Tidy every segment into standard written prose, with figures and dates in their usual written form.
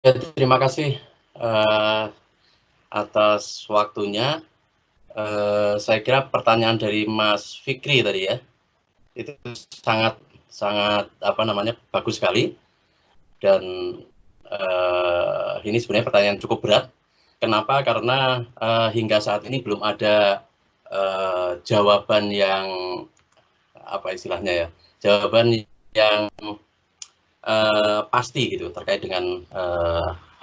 Ya, terima kasih atas waktunya. Saya kira pertanyaan dari Mas Fikri tadi ya, itu sangat sangat bagus sekali dan ini sebenarnya pertanyaan cukup berat. Kenapa? Karena hingga saat ini belum ada jawaban yang apa istilahnya ya, jawaban yang pasti gitu terkait dengan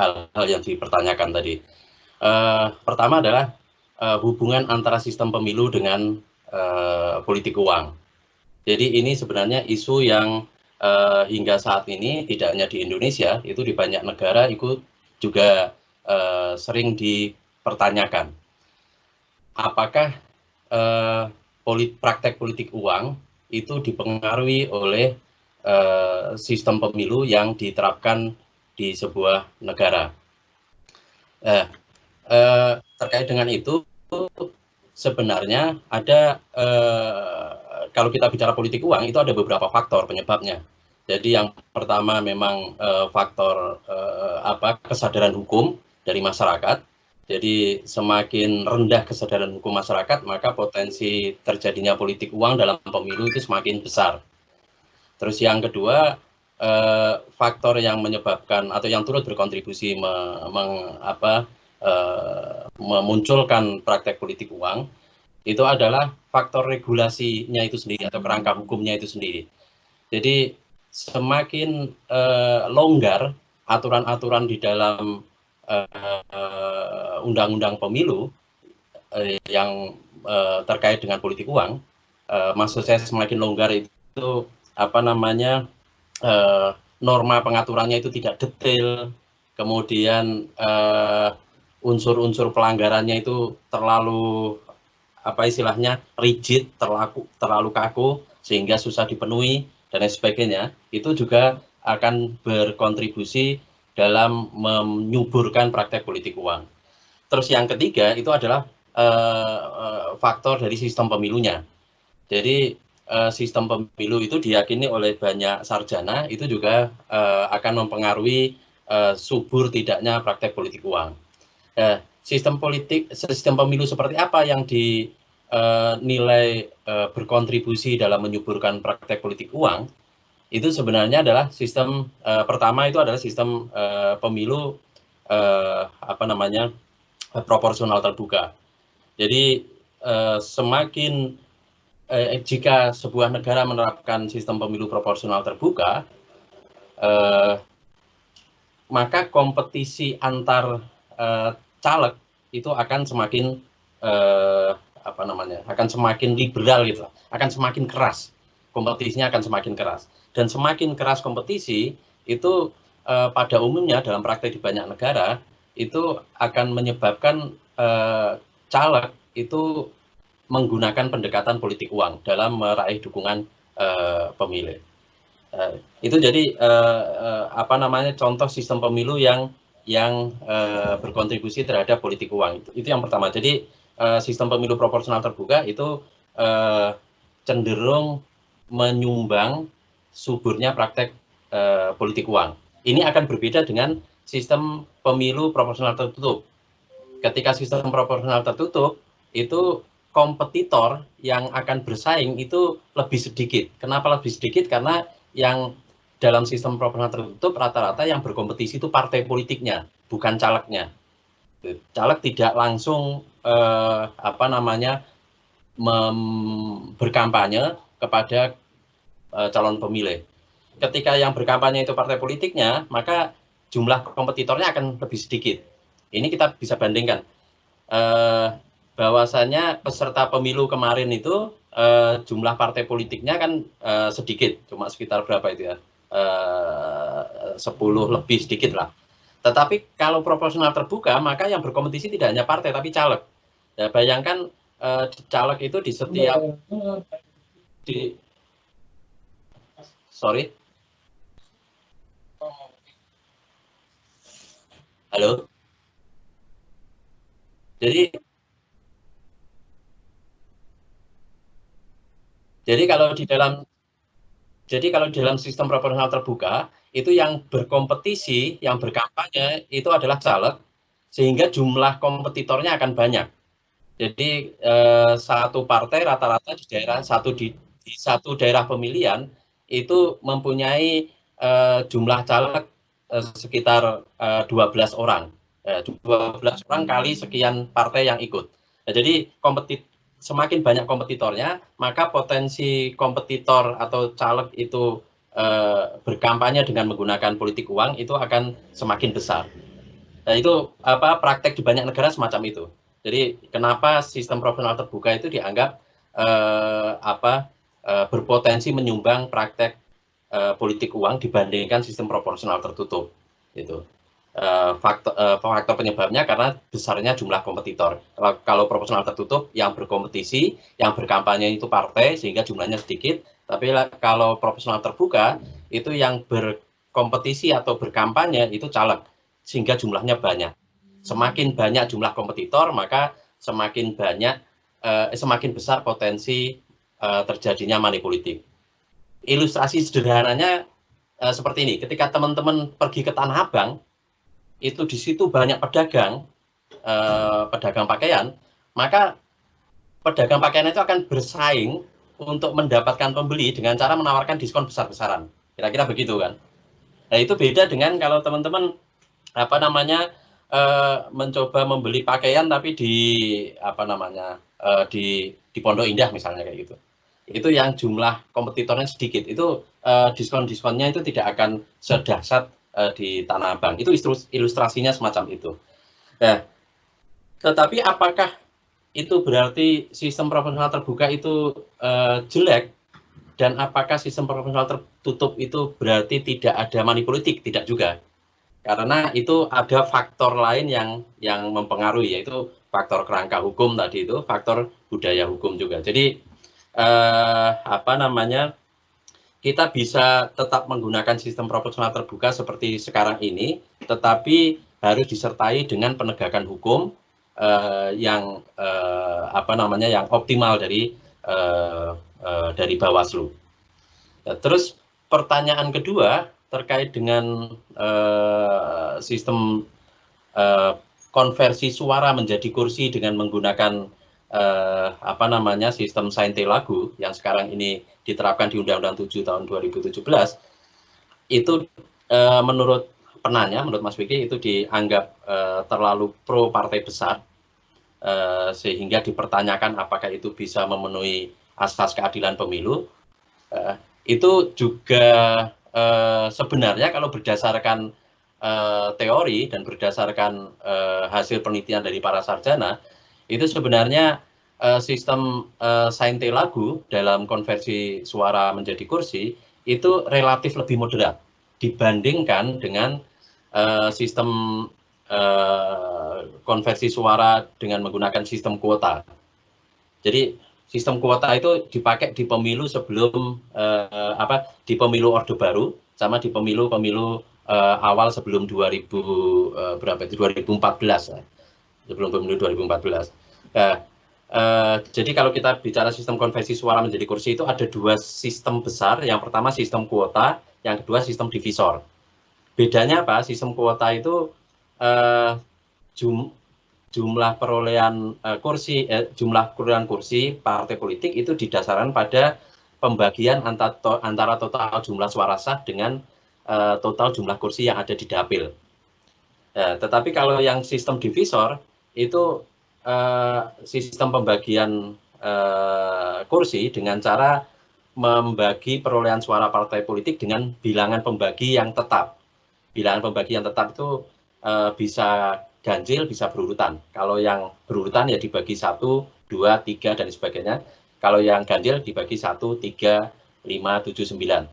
hal-hal yang dipertanyakan tadi. Pertama adalah hubungan antara sistem pemilu dengan politik uang. Jadi ini sebenarnya isu yang hingga saat ini tidak hanya di Indonesia, itu di banyak negara itu juga sering dipertanyakan. Apakah praktek politik uang itu dipengaruhi oleh sistem pemilu yang diterapkan di sebuah negara? Terkait dengan itu, sebenarnya ada kalau kita bicara politik uang itu ada beberapa faktor penyebabnya. Jadi yang pertama memang faktor kesadaran hukum dari masyarakat. Jadi semakin rendah kesadaran hukum masyarakat, maka potensi terjadinya politik uang dalam pemilu itu semakin besar. Terus yang kedua, faktor yang menyebabkan atau yang turut berkontribusi memunculkan praktek politik uang itu adalah faktor regulasinya itu sendiri atau kerangka hukumnya itu sendiri. Jadi semakin longgar aturan-aturan di dalam undang-undang pemilu yang terkait dengan politik uang, maksud saya semakin longgar itu norma pengaturannya itu tidak detail, kemudian unsur-unsur pelanggarannya itu terlalu rigid, terlalu kaku sehingga susah dipenuhi dan lain sebagainya, itu juga akan berkontribusi dalam menyuburkan praktek politik uang. Terus yang ketiga itu adalah faktor dari sistem pemilunya. Jadi sistem pemilu itu diyakini oleh banyak sarjana itu juga akan mempengaruhi subur tidaknya praktek politik uang. Sistem pemilu seperti apa yang dinilai berkontribusi dalam menyuburkan praktek politik uang, itu sebenarnya adalah sistem pertama itu adalah sistem pemilu proporsional terbuka. Jadi semakin jika sebuah negara menerapkan sistem pemilu proporsional terbuka, maka kompetisi antar caleg itu akan semakin akan semakin liberal gitu, akan semakin keras, kompetisinya akan semakin keras, dan semakin keras kompetisi itu pada umumnya dalam praktek di banyak negara itu akan menyebabkan caleg itu menggunakan pendekatan politik uang dalam meraih dukungan pemilih. Itu jadi contoh sistem pemilu yang berkontribusi terhadap politik uang. Itu yang pertama. Jadi sistem pemilu proporsional terbuka itu cenderung menyumbang suburnya praktek politik uang. Ini akan berbeda dengan sistem pemilu proporsional tertutup. Ketika sistem proporsional tertutup, itu kompetitor yang akan bersaing itu lebih sedikit. Kenapa lebih sedikit? Karena yang dalam sistem proporsional tertutup rata-rata yang berkompetisi itu partai politiknya, bukan calegnya. Caleg tidak langsung berkampanye kepada calon pemilih. Ketika yang berkampanye itu partai politiknya, maka jumlah kompetitornya akan lebih sedikit. Ini kita bisa bandingkan. Bahwasannya peserta pemilu kemarin itu jumlah partai politiknya kan sedikit, cuma sekitar berapa itu ya, 10 lebih sedikit lah. Tetapi kalau proporsional terbuka, maka yang berkompetisi tidak hanya partai tapi caleg. Ya, bayangkan caleg itu di setiap di sorry, halo. Jadi jadi kalau di dalam Jadi kalau dalam sistem proporsional terbuka, itu yang berkompetisi, yang berkampanye itu adalah caleg, sehingga jumlah kompetitornya akan banyak. Jadi satu partai rata-rata di daerah di satu daerah pemilihan itu mempunyai jumlah caleg sekitar 12 orang. 12 orang kali sekian partai yang ikut. Nah, jadi semakin banyak kompetitornya, maka potensi kompetitor atau caleg itu berkampanye dengan menggunakan politik uang itu akan semakin besar. Nah, itu praktek di banyak negara semacam itu. Jadi kenapa sistem proporsional terbuka itu dianggap berpotensi menyumbang praktek politik uang dibandingkan sistem proporsional tertutup. Itu faktor penyebabnya karena besarnya jumlah kompetitor. Kalau proporsional tertutup yang berkompetisi, yang berkampanye itu partai sehingga jumlahnya sedikit. Tapi kalau proporsional terbuka itu yang berkompetisi atau berkampanye itu caleg sehingga jumlahnya banyak. Semakin banyak jumlah kompetitor maka semakin besar potensi terjadinya money politik. Ilustrasi sederhananya seperti ini. Ketika teman-teman pergi ke Tanah Abang, itu di situ banyak pedagang pakaian, maka pedagang pakaian itu akan bersaing untuk mendapatkan pembeli dengan cara menawarkan diskon besar-besaran. Kira-kira begitu kan. Nah, itu beda dengan kalau teman-teman mencoba membeli pakaian tapi di Pondok Indah misalnya kayak gitu. Itu yang jumlah kompetitornya sedikit. Itu diskon-diskonnya itu tidak akan sedahsyat di Tanah Abang. Itu ilustrasinya semacam itu. Nah, tetapi apakah itu berarti sistem proporsional terbuka itu jelek, dan apakah sistem proporsional tertutup itu berarti tidak ada money politik? Tidak juga. Karena itu ada faktor lain yang mempengaruhi, yaitu faktor kerangka hukum tadi itu, faktor budaya hukum juga. Jadi kita bisa tetap menggunakan sistem proporsional terbuka seperti sekarang ini, tetapi harus disertai dengan penegakan hukum yang optimal dari Bawaslu. Terus pertanyaan kedua terkait dengan sistem konversi suara menjadi kursi dengan menggunakan sistem Sainte-Lagu yang sekarang ini diterapkan di Undang-Undang 7 tahun 2017, itu menurut penanya, menurut Mas Vicky, itu dianggap terlalu pro partai besar, sehingga dipertanyakan apakah itu bisa memenuhi asas keadilan pemilu. Itu juga sebenarnya kalau berdasarkan teori dan berdasarkan hasil penelitian dari para sarjana, itu sebenarnya sistem Sainte-Lagu dalam konversi suara menjadi kursi itu relatif lebih moderat dibandingkan dengan sistem konversi suara dengan menggunakan sistem kuota. Jadi sistem kuota itu dipakai di pemilu sebelum di pemilu Orde Baru sama di pemilu awal sebelum 2014 sebelum pemilu 2014. Jadi kalau kita bicara sistem konversi suara menjadi kursi itu ada dua sistem besar. Yang pertama sistem kuota, yang kedua sistem divisor. Bedanya apa? Sistem kuota itu jumlah perolehan kursi partai politik itu didasarkan pada pembagian antara total jumlah suara sah dengan total jumlah kursi yang ada di dapil. Tetapi kalau yang sistem divisor itu sistem pembagian kursi dengan cara membagi perolehan suara partai politik dengan bilangan pembagi yang tetap. Bilangan pembagi yang tetap itu bisa ganjil, bisa berurutan. Kalau yang berurutan ya dibagi 1, 2, 3, dan sebagainya. Kalau yang ganjil dibagi 1, 3, 5, 7, 9.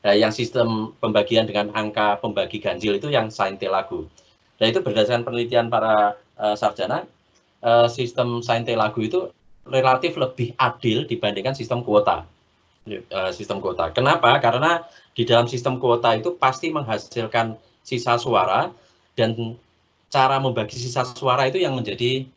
Nah, yang sistem pembagian dengan angka pembagi ganjil itu yang Sainte-Lagu. Nah, itu berdasarkan penelitian para sarjana, sistem Sainte-Lagu itu relatif lebih adil dibandingkan sistem kuota. Kenapa? Karena di dalam sistem kuota itu pasti menghasilkan sisa suara, dan cara membagi sisa suara itu yang menjadi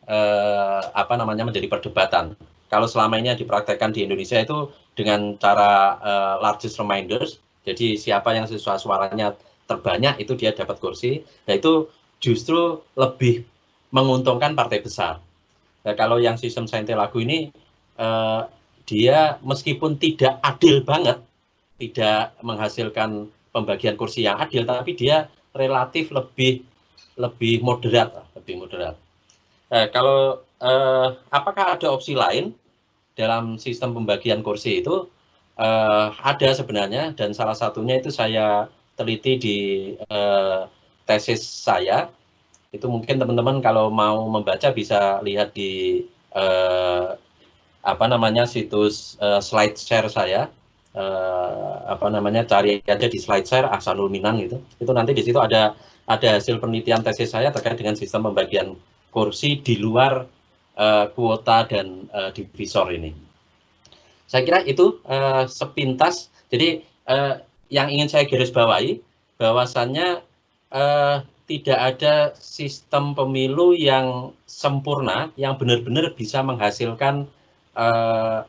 menjadi perdebatan. Kalau selama ini yang dipraktekkan di Indonesia itu dengan cara largest reminders, jadi siapa yang suaranya terbanyak itu dia dapat kursi. Nah itu justru lebih menguntungkan partai besar. Nah, kalau yang sistem Sainte-Lagu ini dia meskipun tidak adil banget, tidak menghasilkan pembagian kursi yang adil, tapi dia relatif lebih moderat, kalau apakah ada opsi lain dalam sistem pembagian kursi itu? Ada sebenarnya, dan salah satunya itu saya teliti di tesis saya. Itu mungkin teman-teman kalau mau membaca bisa lihat di situs slide share saya. Cari aja di slide share Ahsanul Minan gitu. Itu nanti di situ ada hasil penelitian tesis saya terkait dengan sistem pembagian kursi di luar kuota dan divisor ini. Saya kira itu sepintas. Jadi yang ingin saya garis bawahi bahwasannya tidak ada sistem pemilu yang sempurna yang benar-benar bisa menghasilkan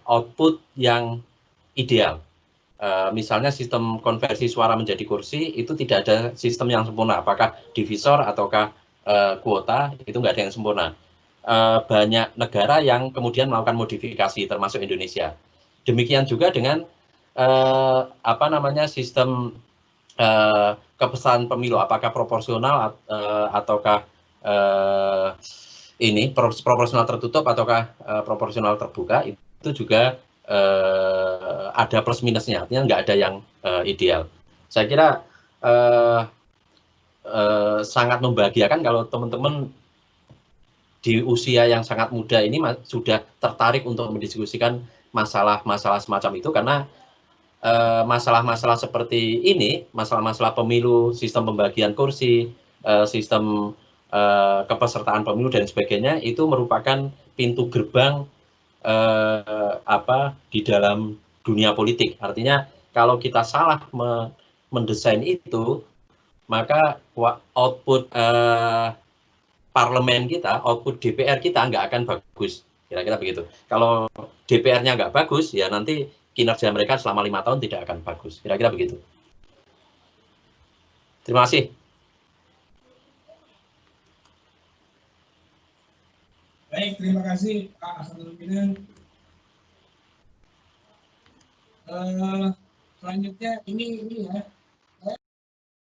output yang ideal. Misalnya sistem konversi suara menjadi kursi itu tidak ada sistem yang sempurna, apakah divisor ataukah kuota, itu nggak ada yang sempurna. Banyak negara yang kemudian melakukan modifikasi, termasuk Indonesia. Demikian juga dengan sistem kepesertaan pemilu, apakah proporsional ataukah proporsional tertutup ataukah proporsional terbuka, itu juga ada plus minusnya, artinya nggak ada yang ideal. Saya kira sangat membahagiakan kalau teman-teman di usia yang sangat muda ini sudah tertarik untuk mendiskusikan masalah-masalah semacam itu, karena masalah-masalah seperti ini, masalah-masalah pemilu, sistem pembagian kursi, sistem kepesertaan pemilu dan sebagainya, itu merupakan pintu gerbang di dalam dunia politik. Artinya kalau kita salah mendesain itu, maka output parlemen kita, output DPR kita nggak akan bagus. Kira-kira begitu. Kalau DPR-nya nggak bagus, ya nanti kinerja mereka selama 5 tahun tidak akan bagus. Kira-kira begitu. Terima kasih. Baik, terima kasih Pak Ahsanul Minan. Selanjutnya ini ya.